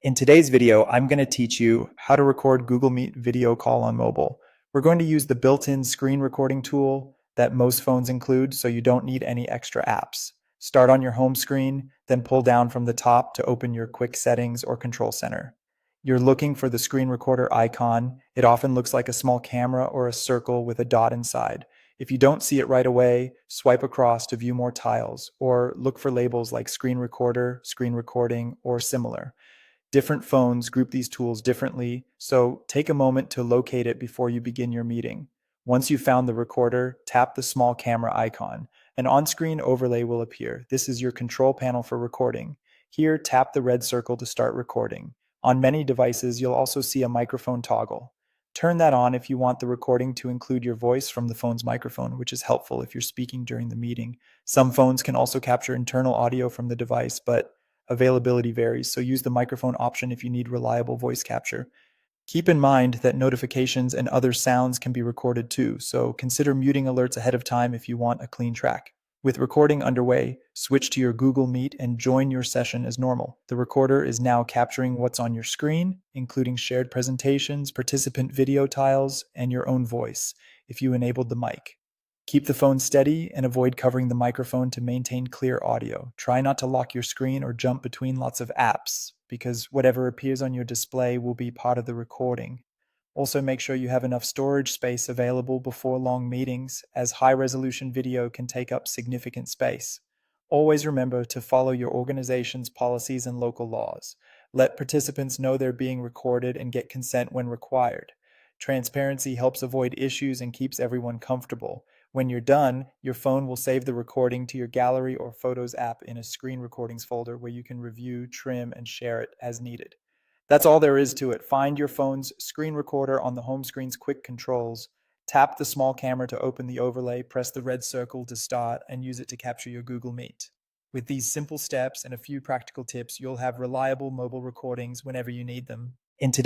In today's video, I'm going to teach you how to record Google Meet video call on mobile. We're going to use the built-in screen recording tool that most phones include, so you don't need any extra apps. Start on your home screen, then pull down from the top to open your quick settings or control center. You're looking for the screen recorder icon. It often looks like a small camera or a circle with a dot inside. If you don't see it right away, swipe across to view more tiles, or look for labels like screen recorder, screen recording, or similar. Different phones group these tools differently, so take a moment to locate it before you begin your meeting. Once you've found the recorder, tap the small camera icon. An on-screen overlay will appear. This is your control panel for recording. Here, tap the red circle to start recording. On many devices, you'll also see a microphone toggle. Turn that on if you want the recording to include your voice from the phone's microphone, which is helpful if you're speaking during the meeting. Some phones can also capture internal audio from the device, but availability varies, so use the microphone option if you need reliable voice capture. Keep in mind that notifications and other sounds can be recorded too, so consider muting alerts ahead of time if you want a clean track. With recording underway, switch to your Google Meet and join your session as normal. The recorder is now capturing what's on your screen, including shared presentations, participant video tiles, and your own voice, if you enabled the mic. Keep the phone steady and avoid covering the microphone to maintain clear audio. Try not to lock your screen or jump between lots of apps, because whatever appears on your display will be part of the recording. Also, make sure you have enough storage space available before long meetings, as high-resolution video can take up significant space. Always remember to follow your organization's policies and local laws. Let participants know they're being recorded and get consent when required. Transparency helps avoid issues and keeps everyone comfortable. When you're done, your phone will save the recording to your gallery or Photos app in a screen recordings folder where you can review, trim, and share it as needed. That's all there is to it. Find your phone's screen recorder on the home screen's quick controls. Tap the small camera to open the overlay, press the red circle to start, and use it to capture your Google Meet. With these simple steps and a few practical tips, you'll have reliable mobile recordings whenever you need them. In today's